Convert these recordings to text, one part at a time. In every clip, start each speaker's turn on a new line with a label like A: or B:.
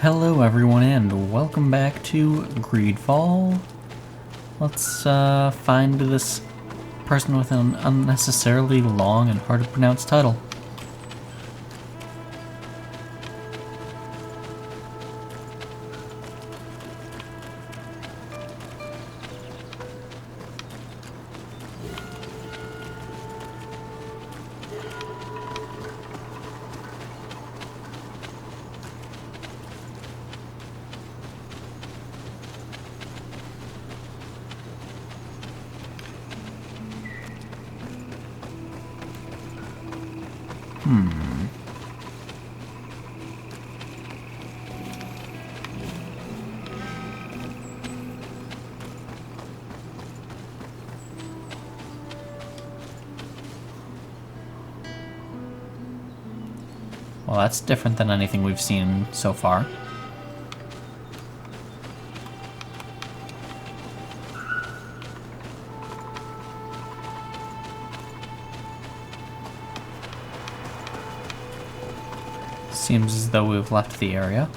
A: Hello everyone and welcome back to GreedFall. Let's find this person with an unnecessarily long and hard to pronounce title. Well, that's different than anything we've seen so far. Seems as though we've left the area.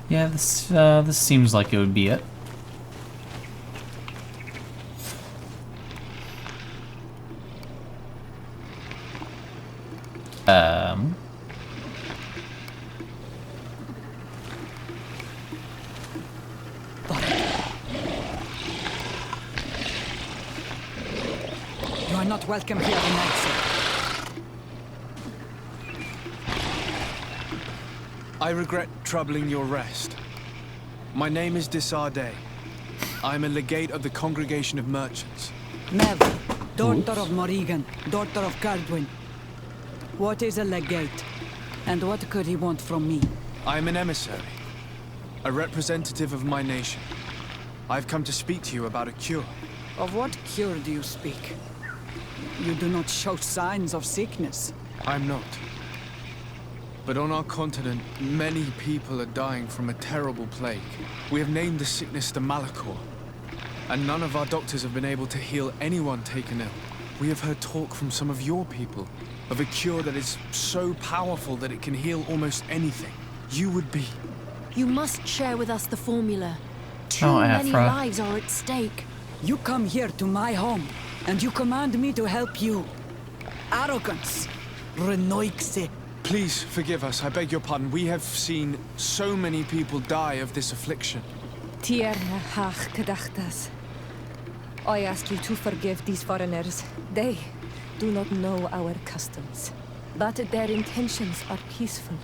A: Yeah, this seems like it would be it.
B: You are not welcome here tonight, sir.
C: I regret troubling your rest. My name is Desarde. I am a legate of the Congregation of Merchants.
B: Mev, daughter of Morrigan, daughter of Cardwin. What is a legate? And what could he want from me?
C: I am an emissary, a representative of my nation. I've come to speak to you about a cure.
B: Of what cure do you speak? You do not show signs of sickness.
C: I'm not. But on our continent, many people are dying from a terrible plague. We have named the sickness the Malachor, and none of our doctors have been able to heal anyone taken ill. We have heard talk from some of your people of a cure that is so powerful that it can heal almost anything. You would be...
D: You must share with us the formula. Too
A: Oh,
D: many
A: Afra.
D: lives are at stake.
B: You come here to my home, and you command me to help you. Arrogance. Renoixe.
C: Please forgive us, I beg your pardon. We have seen so many people die of this affliction.
E: Tierna hach gedachtas. I ask you to forgive these foreigners. They do not know our customs, but their intentions are peaceful.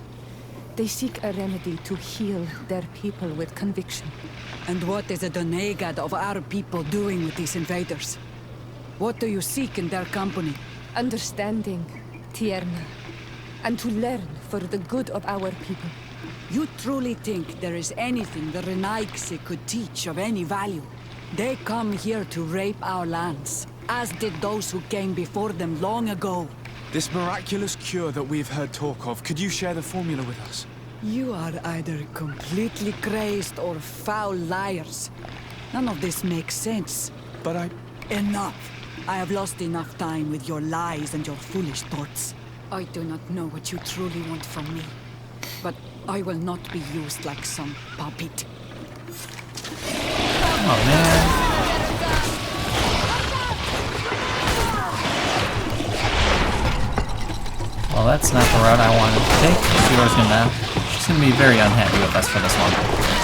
E: They seek a remedy to heal their people with conviction.
B: And what is the Donegad of our people doing with these invaders? What do you seek in their company?
E: Understanding, Tierna, and to learn for the good of our people.
B: You truly think there is anything the Renaixe could teach of any value? They come here to rape our lands, as did those who came before them long ago.
C: This miraculous cure that we've heard talk of, could you share the formula with us?
B: You are either completely crazed or foul liars. None of this makes sense.
C: But
B: Enough! I have lost enough time with your lies and your foolish thoughts. I do not know what you truly want from me, but I will not be used like some puppet.
A: Oh man. Well, that's not the route I wanted to take. She's gonna be very unhappy with us for this one.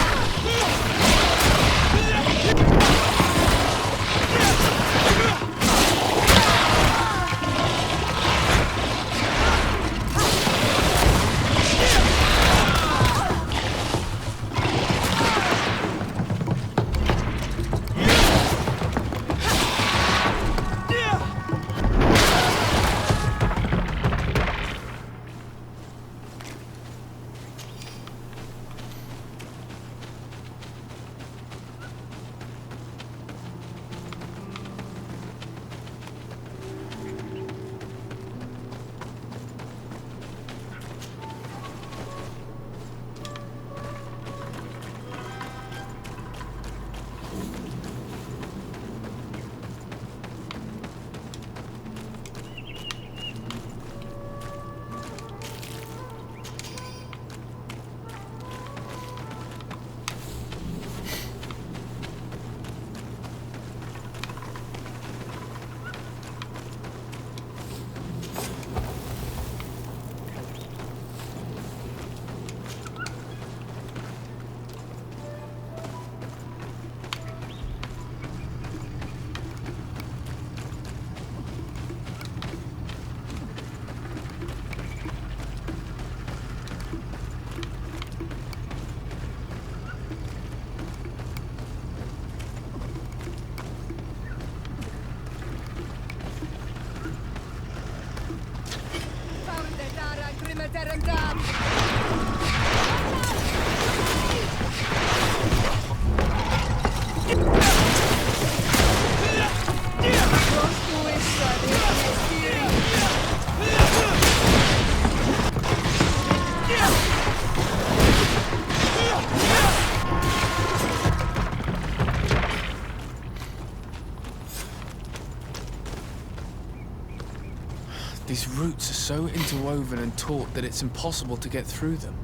C: These roots are so interwoven and taut that it's impossible to get through them.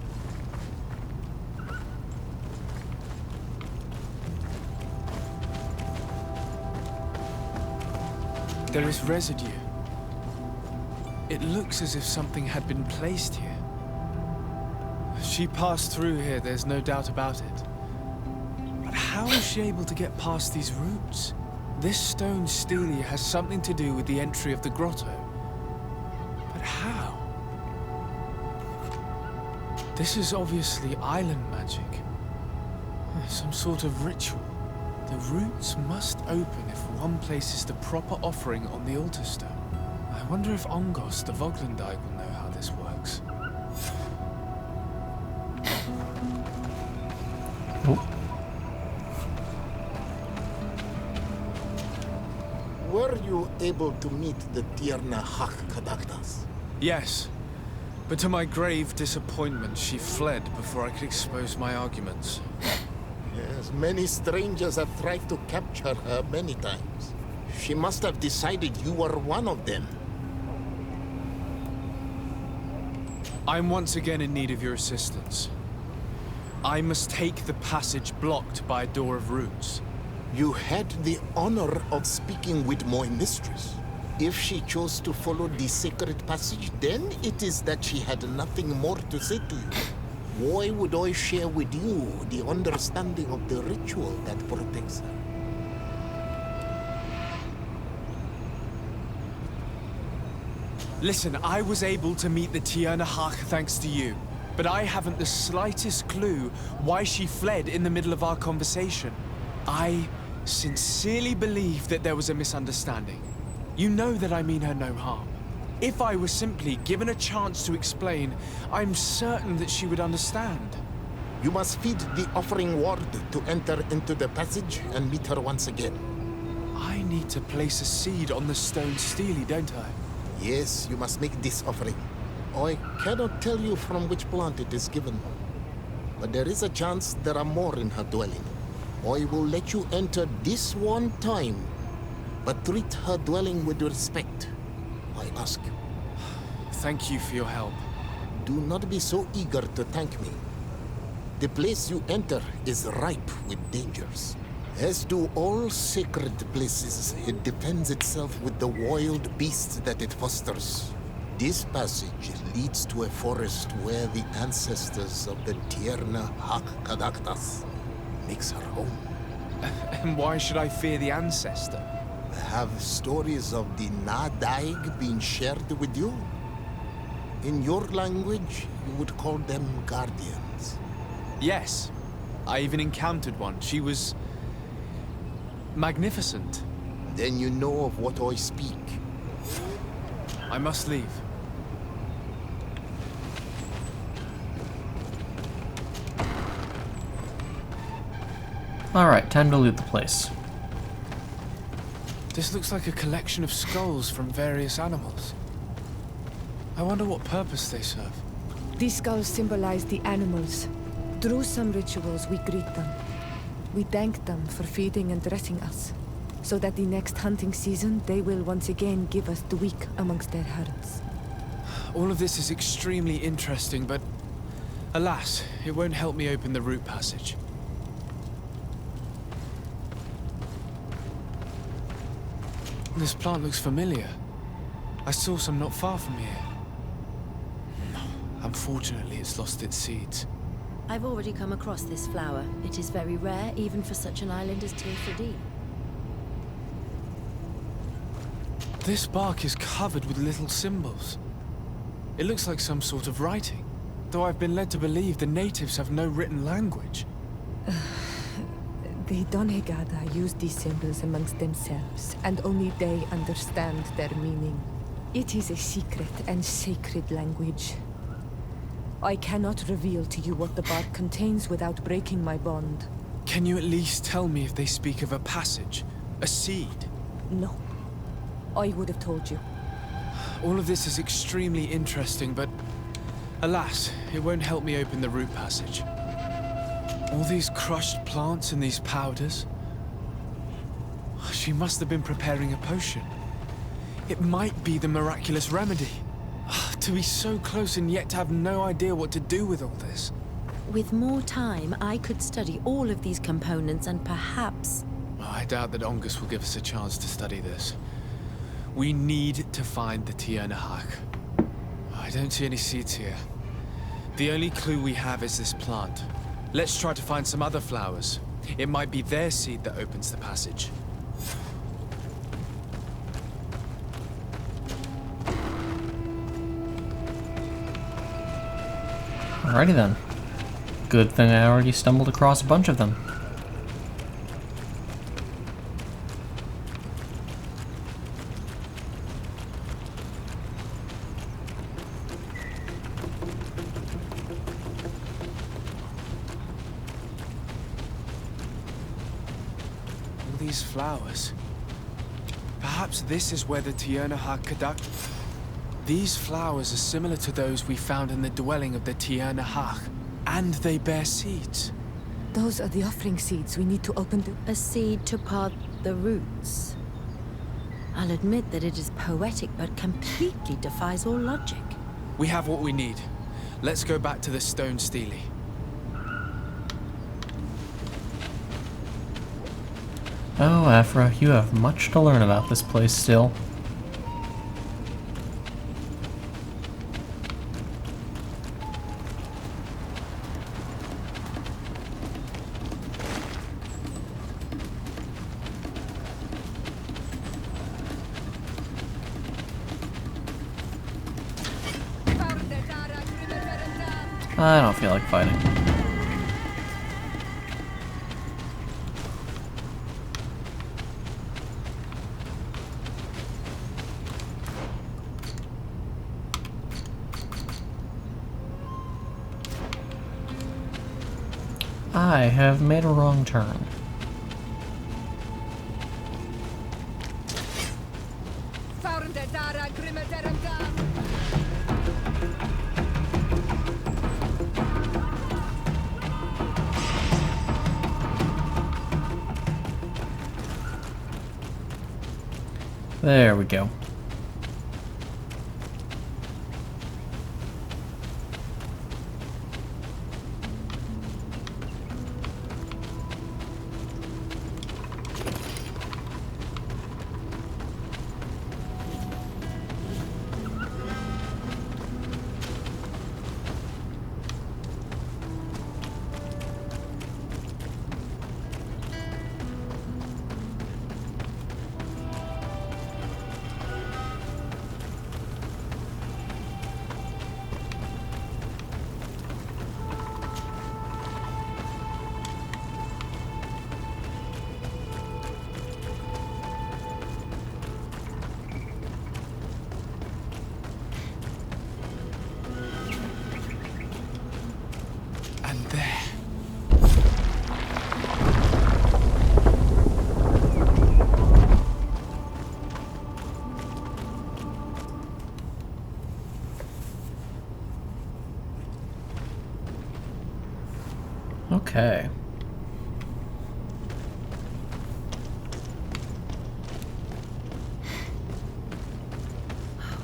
C: There is residue. It looks as if something had been placed here. She passed through here, there's no doubt about it. But how was she able to get past these roots? This stone stele has something to do with the entry of the grotto. But how? This is obviously island magic. Some sort of ritual. The roots must open if one places the proper offering on the altar stone. I wonder if Ongos, the Voglendike, will know how this works.
A: Oh.
F: Were you able to meet the Tierna Hak-Kadaktas?
C: Yes, but to my grave disappointment, she fled before I could expose my arguments.
F: Yes, many strangers have tried to capture her many times. She must have decided you were one of them.
C: I'm once again in need of your assistance. I must take the passage blocked by a door of roots.
F: You had the honor of speaking with my mistress. If she chose to follow the sacred passage, then it is that she had nothing more to say to you. Why would I share with you the understanding of the ritual that protects her?
C: Listen, I was able to meet the Tierna Hak thanks to you, but I haven't the slightest clue why she fled in the middle of our conversation. I sincerely believe that there was a misunderstanding. You know that I mean her no harm. If I were simply given a chance to explain, I'm certain that she would understand.
F: You must feed the offering ward to enter into the passage and meet her once again.
C: I need to place a seed on the stone stele, don't I?
F: Yes, you must make this offering. I cannot tell you from which plant it is given, but there is a chance there are more in her dwelling. I will let you enter this one time, but treat her dwelling with respect, I ask you.
C: Thank you for your help.
F: Do not be so eager to thank me. The place you enter is ripe with dangers. As do all sacred places, it defends itself with the wild beasts that it fosters. This passage leads to a forest where the ancestors of the Tierna Hak-Kadaktas makes her home.
C: And why should I fear the ancestor?
F: Have stories of the Nadaig been shared with you? In your language, you would call them guardians.
C: Yes. I even encountered one. She was magnificent.
F: Then you know of what I speak.
C: I must leave.
A: Alright, time to loot the place.
C: This looks like a collection of skulls from various animals. I wonder what purpose they serve.
E: These skulls symbolize the animals. Through some rituals, we greet them. We thank them for feeding and dressing us, so that the next hunting season, they will once again give us the weak amongst their herds.
C: All of this is extremely interesting, but alas, it won't help me open the root passage. This plant looks familiar. I saw some not far from here. Unfortunately, it's lost its seeds.
D: I've already come across this flower. It is very rare, even for such an island as Tirfadi.
C: This bark is covered with little symbols. It looks like some sort of writing, though I've been led to believe the natives have no written language.
E: The Donegada use these symbols amongst themselves, and only they understand their meaning. It is a secret and sacred language. I cannot reveal to you what the bark contains without breaking my bond.
C: Can you at least tell me if they speak of a passage? A seed?
E: No. I would have told you.
C: All of this is extremely interesting, but alas, it won't help me open the root passage. All these crushed plants and these powders. She must have been preparing a potion. It might be the miraculous remedy. To be so close and yet to have no idea what to do with all this.
D: With more time, I could study all of these components and perhaps...
C: I doubt that Ongus will give us a chance to study this. We need to find the Tiernahak. I don't see any seeds here. The only clue we have is this plant. Let's try to find some other flowers. It might be their seed that opens the passage.
A: Alrighty then. Good thing I already stumbled across a bunch of them.
C: All these flowers. Perhaps this is where the Tiernahak conduct. These flowers are similar to those we found in the dwelling of the Tiernahak, and they bear seeds.
E: Those are the offering seeds we need to open the...
D: A seed to part the roots. I'll admit that it is poetic, but completely defies all logic.
C: We have what we need. Let's go back to the stone stele.
A: Oh, Afra, you have much to learn about this place still. I don't feel like fighting. I have made a wrong turn. There we go. Okay.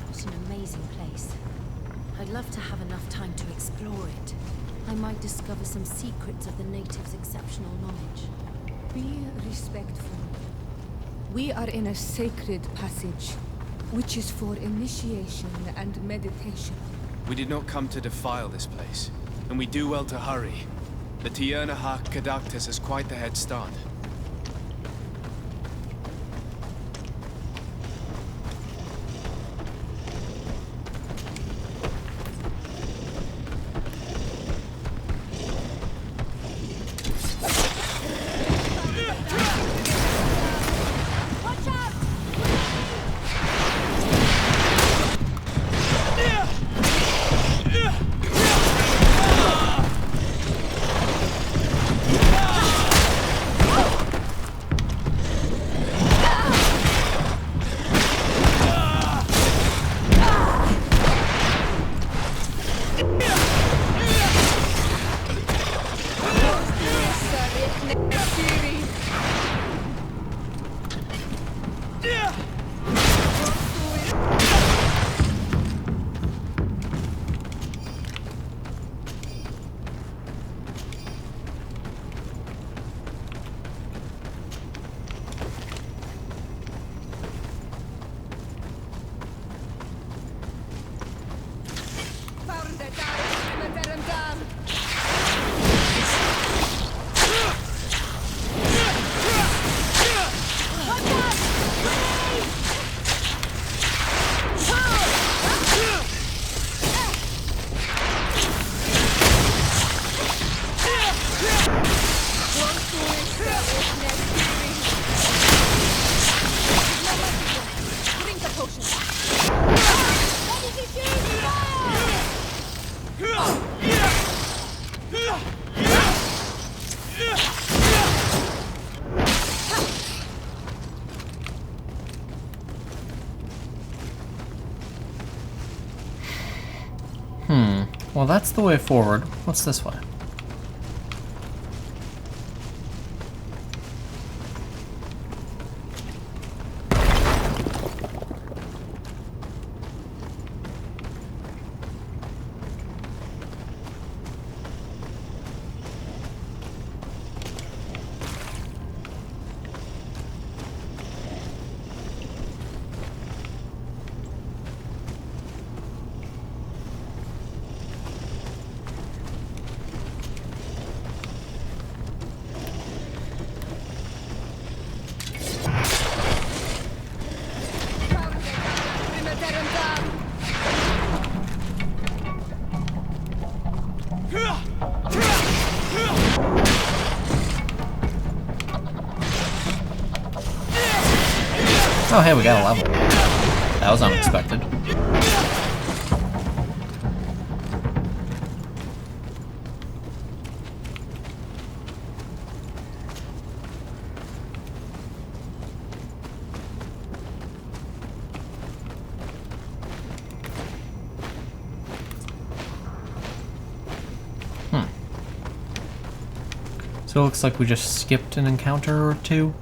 D: What an amazing place. I'd love to have enough time to explore it. I might discover some secrets of the natives' exceptional knowledge.
E: Be respectful. We are in a sacred passage, which is for initiation and meditation.
C: We did not come to defile this place, and we do well to hurry. The Tiernahak Conductors has quite the head start.
A: Well, that's the way forward. What's this way? Oh, hey, we got a level. That was unexpected. So it looks like we just skipped an encounter or two.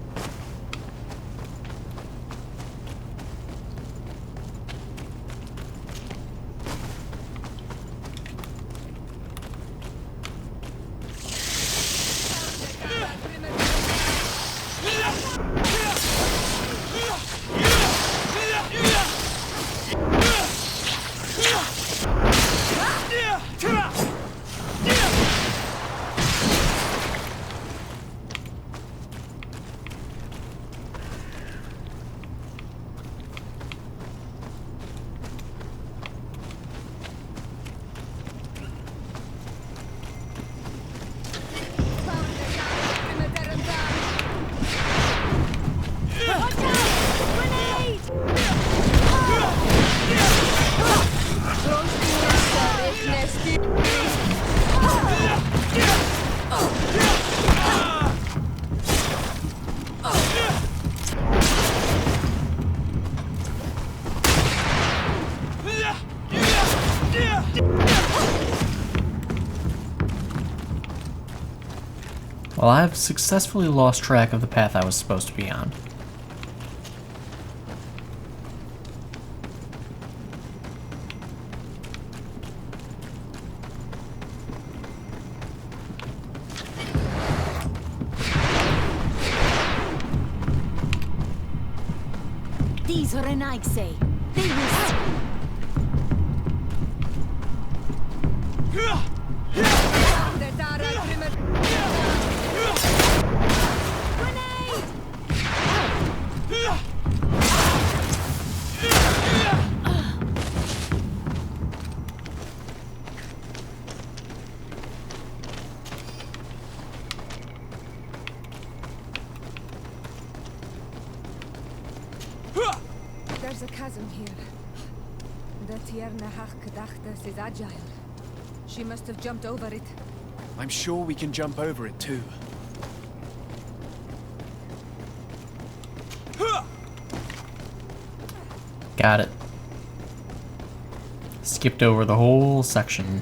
A: Well, I've successfully lost track of the path I was supposed to be on.
D: These are an Ike say. They will.
E: There's a chasm here. The Tierna Hachkedachtas is agile. She must have jumped over it.
C: I'm sure we can jump over it too.
A: Got it. Skipped over the whole section.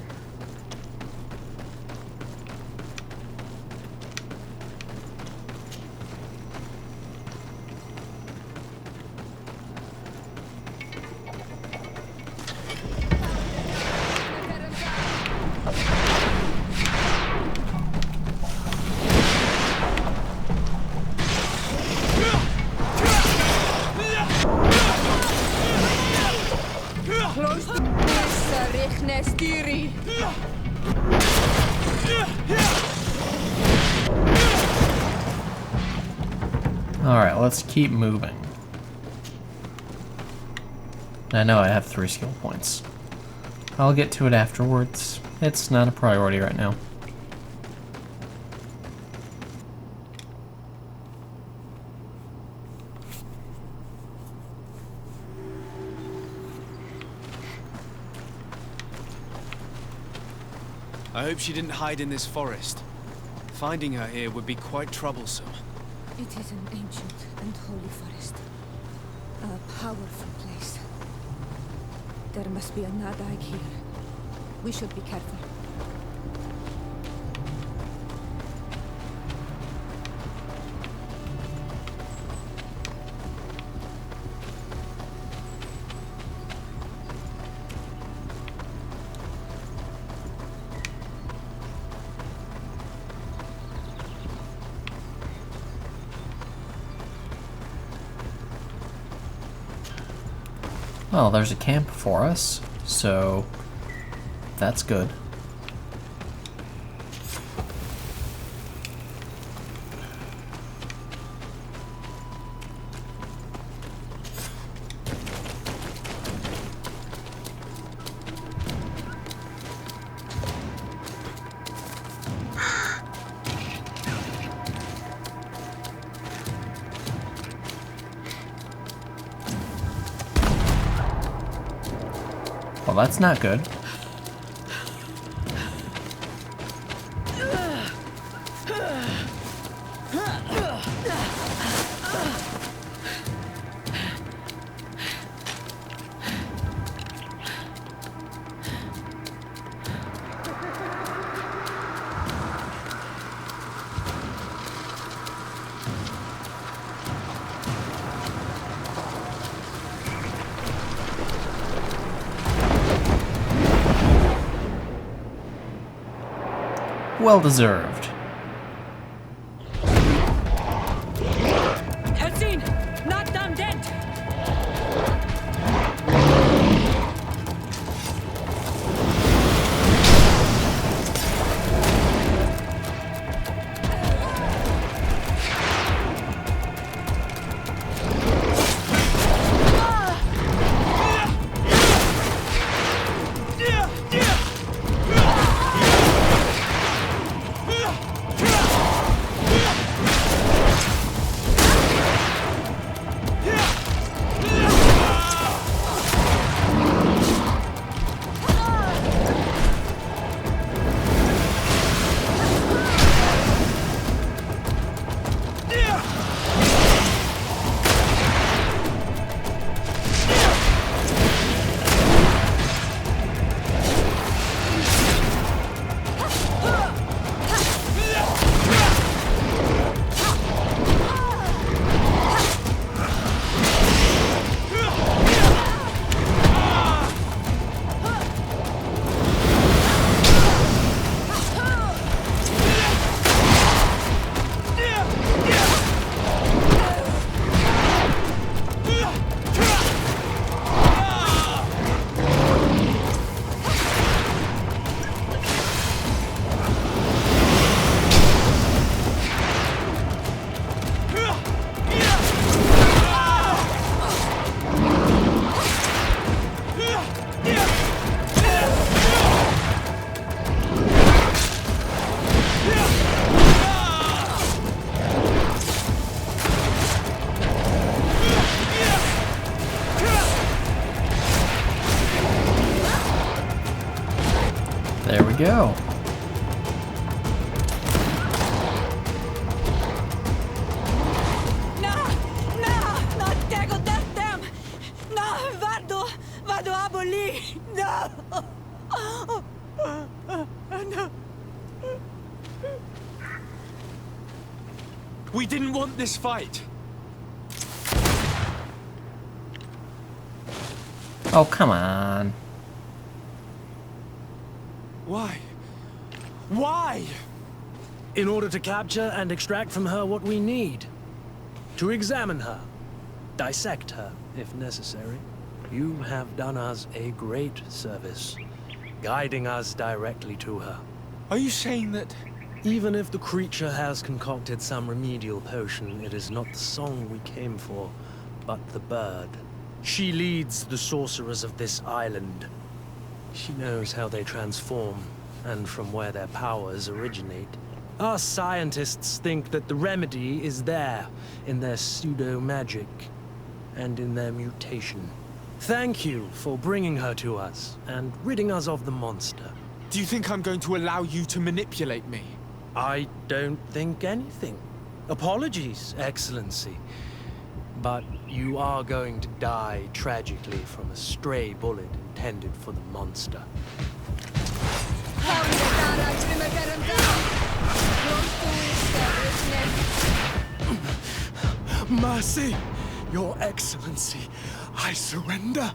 A: Alright, let's keep moving. I know I have 3 skill points. I'll get to it afterwards. It's not a priority right now.
C: I hope she didn't hide in this forest. Finding her here would be quite troublesome.
E: It is an ancient and holy forest. A powerful place. There must be a Nadag here. We should be careful.
A: Well, there's a camp for us, so that's good. Well, that's not good. Well deserved.
B: Helsin! Knock them dead!
A: There we go.
B: Vado a lì! No! No!
C: We didn't want this fight.
A: Oh, come on.
C: Why? Why?
G: In order to capture and extract from her what we need. To examine her. Dissect her, if necessary. You have done us a great service, guiding us directly to her.
C: Are you saying that...
G: Even if the creature has concocted some remedial potion, it is not the song we came for, but the bird. She leads the sorcerers of this island. She knows how they transform, and from where their powers originate. Our scientists think that the remedy is there, in their pseudo-magic, and in their mutation. Thank you for bringing her to us, and ridding us of the monster.
C: Do you think I'm going to allow you to manipulate me?
G: I don't think anything. Apologies, Excellency. But you are going to die tragically from a stray bullet intended for the monster.
C: Mercy, Your Excellency, I surrender.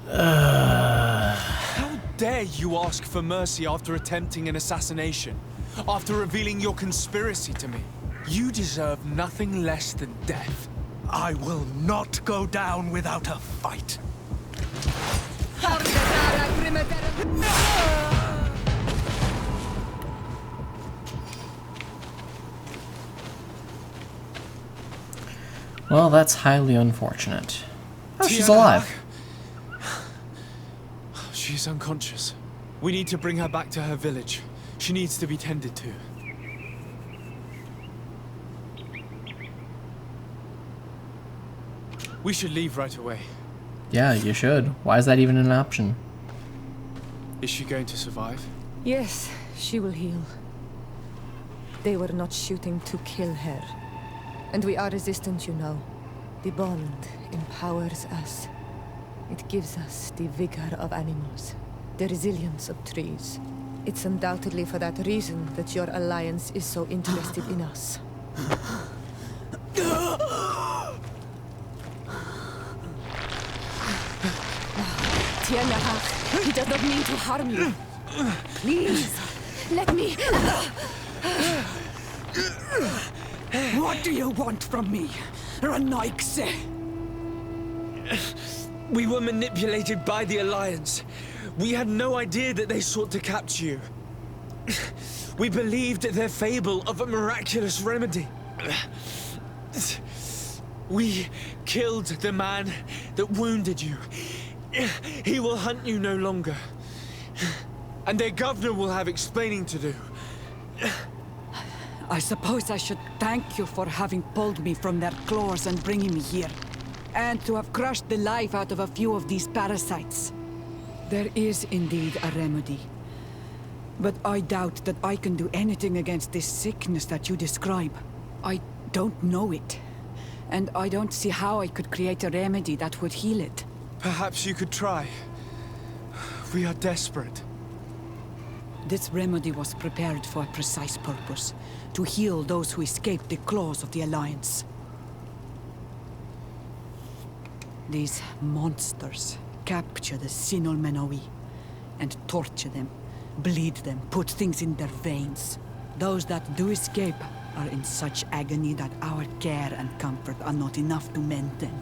C: How dare you ask for mercy after attempting an assassination? After revealing your conspiracy to me? You deserve nothing less than death.
G: I will not go down without a fight.
A: Well, that's highly unfortunate. Oh, she's alive.
C: She's unconscious. We need to bring her back to her village. She needs to be tended to. We should leave right away.
A: Yeah, you should. Why is that even an option?
C: Is she going to survive?
E: Yes, she will heal. They were not shooting to kill her. And we are resistant, you know. The bond empowers us. It gives us the vigor of animals, the resilience of trees. It's undoubtedly for that reason that your alliance is so interested in us. Tianahak, he does not mean to harm you. Please, let me...
B: What do you want from me, Ranaikse?
C: We were manipulated by the Alliance. We had no idea that they sought to capture you. We believed their fable of a miraculous remedy. We killed the man that wounded you. He will hunt you no longer. And their governor will have explaining to do.
B: I suppose I should thank you for having pulled me from their claws and bringing me here. And to have crushed the life out of a few of these parasites. There is indeed a remedy. But I doubt that I can do anything against this sickness that you describe. I don't know it. And I don't see how I could create a remedy that would heal it.
C: Perhaps you could try. We are desperate.
B: This remedy was prepared for a precise purpose. To heal those who escaped the claws of the Alliance. These monsters capture the Sinol Menoi and torture them, bleed them, put things in their veins. Those that do escape are in such agony that our care and comfort are not enough to mend them.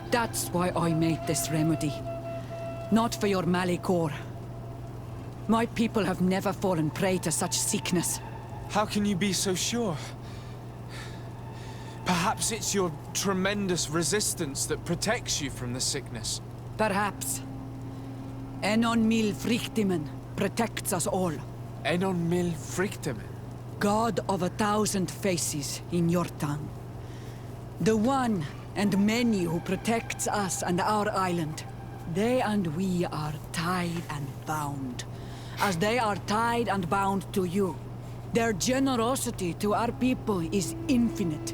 B: That's why I made this remedy. Not for your Malikor. My people have never fallen prey to such sickness.
C: How can you be so sure? Perhaps it's your tremendous resistance that protects you from the sickness.
B: Perhaps. Enon mil frictimen protects us all.
C: Enon mil frictimen?
B: God of 1,000 faces in your tongue. The one and many who protects us and our island. They and we are tied and bound. As they are tied and bound to you. Their generosity to our people is infinite.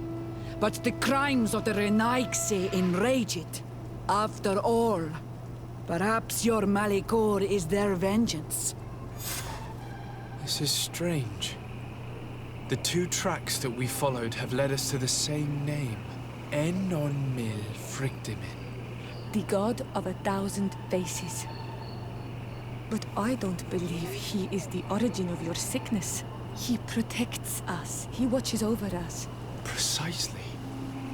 B: But the crimes of the Renaigse enrage it. After all, perhaps your Malikor is their vengeance.
C: This is strange. The two tracks that we followed have led us to the same name. Enon mil frictimen.
E: The god of 1,000 faces. But I don't believe he is the origin of your sickness. He protects us. He watches over us.
C: Precisely.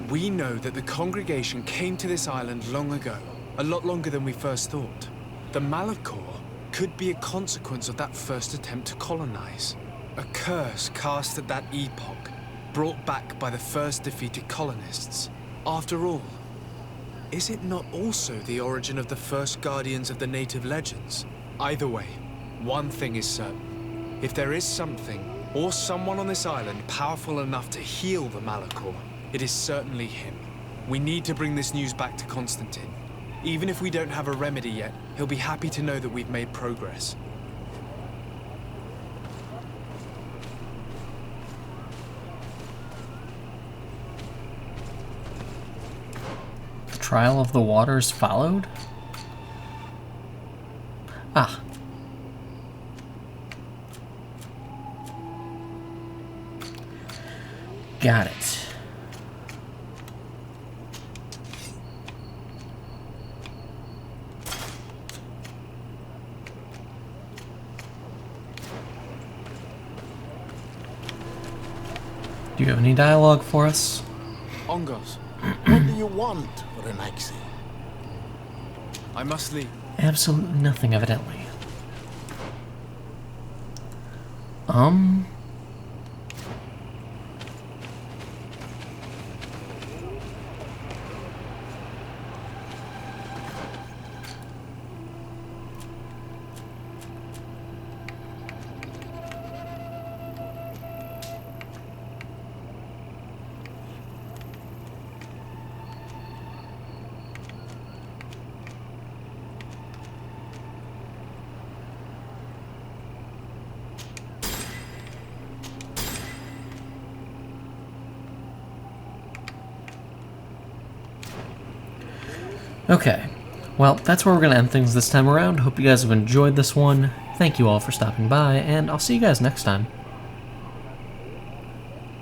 C: We know that the congregation came to this island long ago. A lot longer than we first thought. The Malachor could be a consequence of that first attempt to colonize. A curse cast at that epoch, brought back by the first defeated colonists. After all, is it not also the origin of the first guardians of the native legends? Either way, one thing is certain. If there is something, or someone on this island powerful enough to heal the Malachor, it is certainly him. We need to bring this news back to Constantine. Even if we don't have a remedy yet, he'll be happy to know that we've made progress.
A: The trial of the waters followed? Ah. Got it. Do you have any dialogue for us?
C: Ongos,
F: What do you want, Renaxi?
C: I must leave.
A: Absolutely nothing, evidently. Okay, well, that's where we're going to end things this time around. Hope you guys have enjoyed this one. Thank you all for stopping by, and I'll see you guys next time.